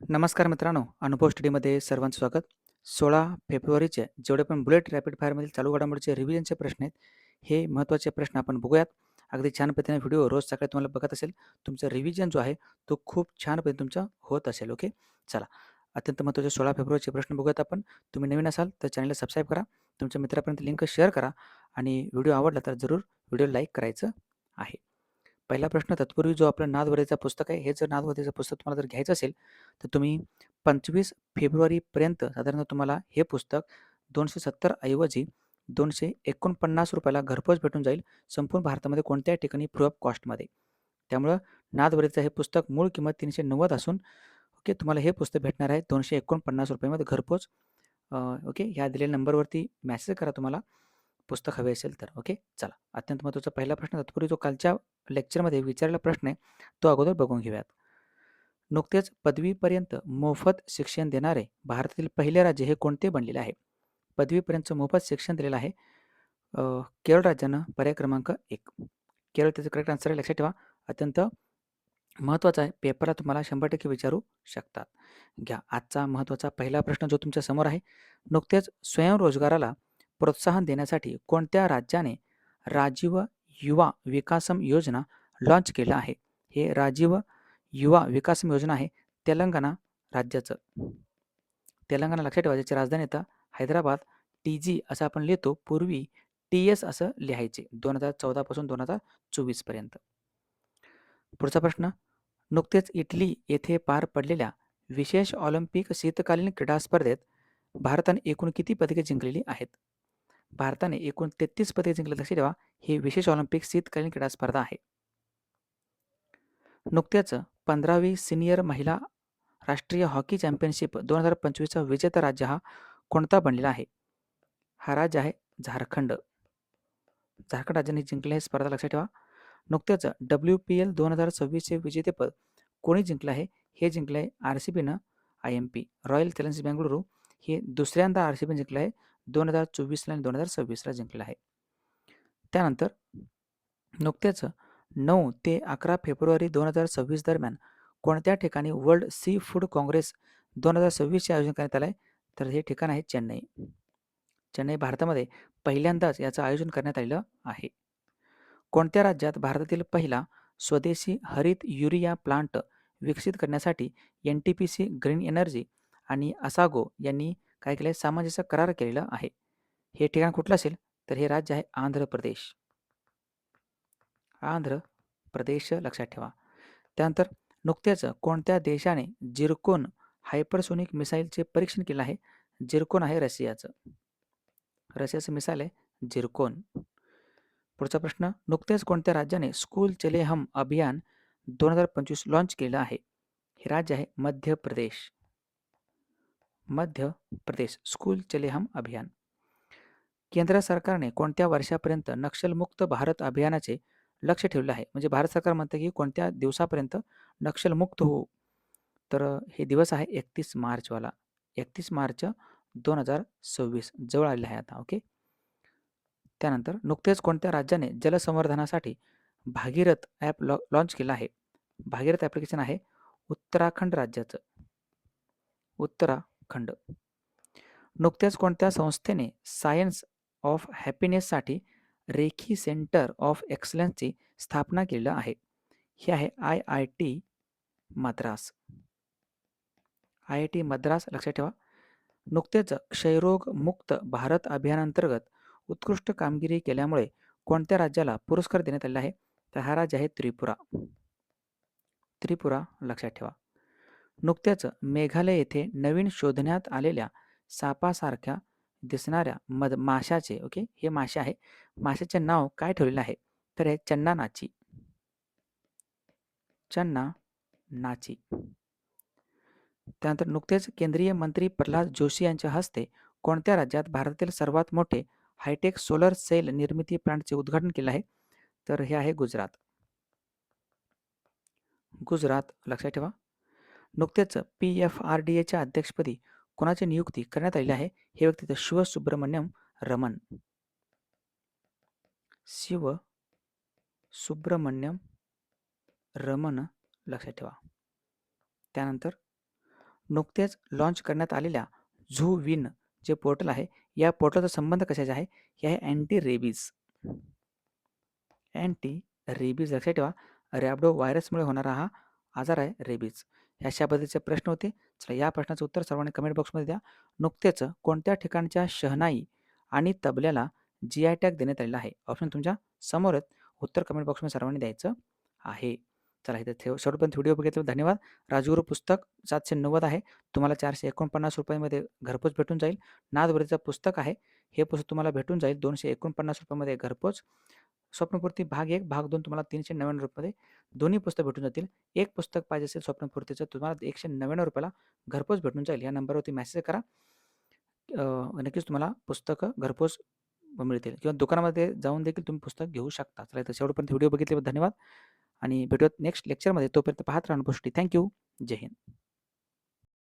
नमस्कार मित्रांनो, अनुभव स्टडीमध्ये सर्वांचं स्वागत. 16 फेब्रुवारीचे जेवढे पण बुलेट रॅपिड फायरमधील चालू घडामोडीचे रिव्हिजनचे प्रश्न आहेत, हे महत्त्वाचे प्रश्न आपण बघूयात. अगदी छान पद्धतीने व्हिडिओ रोज सकाळी तुम्हाला बघत असेल, तुमचं रिव्हिजन जो आहे, तो खूप छान पद्धतीने तुमचा होत असेल. ओके. चला, अत्यंत महत्त्वाचे 16 फेब्रुवारीचे प्रश्न बघूयात आपण. तुम्ही नवीन असाल तर चॅनलला सबस्क्राईब करा, तुमच्या मित्रापर्यंत लिंक शेअर करा आणि व्हिडिओ आवडला तर जरूर व्हिडिओ लाईक करायचं आहे. पहिला प्रश्न तत्पूर्वी जो आपलं नादवरेचं पुस्तक आहे, हे जर नादवरेचं पुस्तक तुम्हाला जर घ्यायचं असेल, तर तुम्ही 25 फेब्रुवारीपर्यंत साधारणतः तुम्हाला हे पुस्तक 270 ऐवजी ₹249 ला घरपोच भेटून जाईल, संपूर्ण भारतामध्ये कोणत्याही ठिकाणी फ्री ऑफ कॉस्टमध्ये. त्यामुळं नादवरेचं हे पुस्तक मूळ किंमत 390 असून ओके, तुम्हाला हे पुस्तक भेटणार आहे ₹249 मध्ये घरपोच. ओके, ह्या दिलेल्या नंबरवरती मेसेज करा तुम्हाला पुस्तक हवे असेल तर. ओके, चला. अत्यंत महत्त्वाचा पहिला प्रश्न तत्पूर्वी जो कालच्या लेक्चरमध्ये विचारलेला प्रश्न आहे, तो अगोदर बघून घेऊयात. नुकतेच पदवीपर्यंत मोफत शिक्षण देणारे भारतातील पहिले राज्य हे कोणते बनलेले आहे? पदवीपर्यंतचं मोफत शिक्षण दिलेलं आहे केरळ राज्यानं, पर्याय क्रमांक 1. केरळ त्याचं करेक्ट आन्सर आहे, लक्षात ठेवा. अत्यंत महत्त्वाचा आहे, पेपरला तुम्हाला 100% विचारू शकतात. घ्या आजचा महत्त्वाचा पहिला प्रश्न जो तुमच्या समोर आहे. नुकतेच स्वयंरोजगाराला प्रोत्साहन देण्यासाठी कोणत्या राज्याने राजीव युवा विकासम योजना लॉन्च केलं आहे? हे राजीव युवा विकासम योजना आहे तेलंगणा राज्याचं. तेलंगणा लक्षात ठेवा, ज्याची राजधानी येतं हैदराबाद. TG असं आपण लिहितो, पूर्वी TS असं लिहायचे 2014 पासून 2024 पर्यंत. पुढचा प्रश्न, नुकतेच इटली येथे पार पडलेल्या विशेष ऑलिम्पिक शीतकालीन क्रीडा स्पर्धेत भारताने एकूण किती पदके जिंकलेली आहेत? भारताने एकूण 33 पदके जिंकली. लक्षात ठेवा, ही विशेष ऑलिम्पिक शीतकालीन क्रीडा स्पर्धा आहे. नुकत्याच 15वी सिनियर महिला राष्ट्रीय हॉकी चॅम्पियनशिप 2025चा विजेता राज्य हा कोणता बनलेला आहे? हा राज्य आहे झारखंड. झारखंड राज्याने जिंकले ही स्पर्धा, लक्षात ठेवा. नुकत्याच WPL 2026चे विजेतेपद कोणी जिंकलं आहे? हे जिंकलं आहे RCBनं. IMP रॉयल चॅलेंजर्स बेंगळुरू हे दुसऱ्यांदा RCB जिंकलं आहे. 2024ला आणि 2026ला जिंकलं आहे. त्यानंतर नुकत्याच 9 ते 11 फेब्रुवारी 2026 दरम्यान कोणत्या ठिकाणी वर्ल्ड सी फूड काँग्रेस 2026चे आयोजन करण्यात आलं आहे? तर हे ठिकाण आहे चेन्नई. चेन्नई भारतामध्ये पहिल्यांदाच याचं आयोजन करण्यात आलेलं आहे. कोणत्या राज्यात भारतातील पहिला स्वदेशी हरित युरिया प्लांट विकसित करण्यासाठी NTPC ग्रीन एनर्जी आणि असागो यांनी काय केलं, सामंजस्य करार केलेला आहे? हे ठिकाण कुठलं असेल? तर हे राज्य आहे आंध्र प्रदेश. आंध्र प्रदेश, लक्षात ठेवा. त्यानंतर नुकत्याच कोणत्या देशाने जिरकोन हायपरसोनिक मिसाईलचे परीक्षण केलं आहे? जिरकोन आहे रशियाचं. रशियाचं मिसाईल आहे जिरकोन. पुढचा प्रश्न, नुकतेच कोणत्या राज्याने स्कूल चले हम अभियान 2025 लॉन्च केलं आहे? हे राज्य आहे मध्य प्रदेश. मध्य प्रदेश, स्कूल चले हम अभियान. केंद्र सरकारने कोणत्या वर्षापर्यंत नक्षलमुक्त भारत अभियानाचे लक्ष ठेवले आहे? म्हणजे भारत सरकार म्हणतं की कोणत्या दिवसापर्यंत नक्षलमुक्त होऊ? तर हे दिवस आहे 31 मार्चवाला. 31 मार्च 2026 जवळ आलेला आहे आता. ओके. त्यानंतर नुकतेच कोणत्या राज्याने जलसंवर्धनासाठी भागीरथ ॲप लॉन्च केलं आहे? भागीरथ ॲप्लिकेशन आहे उत्तराखंड राज्याचं. उत्तराखंड. नुकत्याच कोणत्या संस्थेने सायन्स ऑफ हॅपीनेससाठी रेखी सेंटर ऑफ एक्सलन्सची स्थापना केलेलं आहे? हे आहे IIT मद्रास. IIT मद्रास, लक्षात ठेवा. नुकतेच क्षयरोग मुक्त भारत अभियानांतर्गत उत्कृष्ट कामगिरी केल्यामुळे कोणत्या राज्याला पुरस्कार देण्यात आलेला आहे? तर हा राज्य आहे त्रिपुरा. त्रिपुरा, लक्षात ठेवा. नुकत्याच मेघालय येथे नवीन शोधण्यात आलेल्या सापासारख्या दिसणाऱ्या माशाचे, ओके, हे मासे आहे, माशाचे नाव काय ठेवलेलं आहे? तर हे चन्ना नाची. चन्ना नाची. त्यानंतर नुकतेच केंद्रीय मंत्री प्रल्हाद जोशी यांच्या हस्ते कोणत्या राज्यात भारतातील सर्वात मोठे हायटेक सोलर सेल निर्मिती प्लांटचे उद्घाटन केलं आहे? तर हे आहे गुजरात. गुजरात, लक्षात ठेवा. नुकतेच PFRDAच्या अध्यक्षपदी कोणाची नियुक्ती करण्यात आलेली आहे? हे व्यक्ती शिव सुब्रमण्यम रमन. शिव सुब्रमण्यम रमन, लक्षात ठेवा. त्यानंतर नुकतेच लॉन्च करण्यात आलेल्या झू विन जे पोर्टल आहे, या पोर्टलचा संबंध कशाचा आहे? हे आहे अँटी रेबीज. अँटी रेबीज लक्षात ठेवा. रॅबिडो व्हायरसमुळे होणारा हा आजार आहे रेबीज. अशा पद्धतीचे प्रश्न होते. चला या प्रश्नाचं उत्तर सर्वांनी कमेंट बॉक्समध्ये द्या. नुकतेच कोणत्या ठिकाणच्या शहनाई आणि तबल्याला GI टॅग देण्यात आलेला आहे? ऑप्शन तुमच्या समोर आहेत. उत्तर कमेंट बॉक्समध्ये सर्वांनी द्यायचं आहे. चला इथे शेवटपर्यंत व्हिडिओ बघितल्याबद्दल धन्यवाद. राजगुरू पुस्तक 790 आहे. तुम्हाला 449 रुपयामध्ये घरपोच भेटून जाईल. नादवरीचं पुस्तक आहे. हे पुस्तक तुम्हाला भेटून जाईल 249 रुपयामध्ये घरपोच. स्वप्नपूर्ती भाग 1, भाग 2 तुम्हाला 399 रुपयामध्ये दोन्ही पुस्तक भेटून जातील. एक पुस्तक पाहिजे असेल स्वप्नपूर्तीचं तुम्हाला 199 रुपयाला घरपोच भेटून जाईल. या नंबरवरती मेसेज करा. नक्कीच तुम्हाला पुस्तकं घरपोच मिळतील किंवा दुकानामध्ये जाऊन देखील तुम्ही पुस्तक घेऊ शकता. चला तर शेवटपर्यंत व्हिडिओ बघितल्याबद्दल धन्यवाद आणि भेटूयात नेक्स्ट लेक्चरमध्ये. तोपर्यंत पाहत राहा अनुभव. थँक्यू. जय हिंद.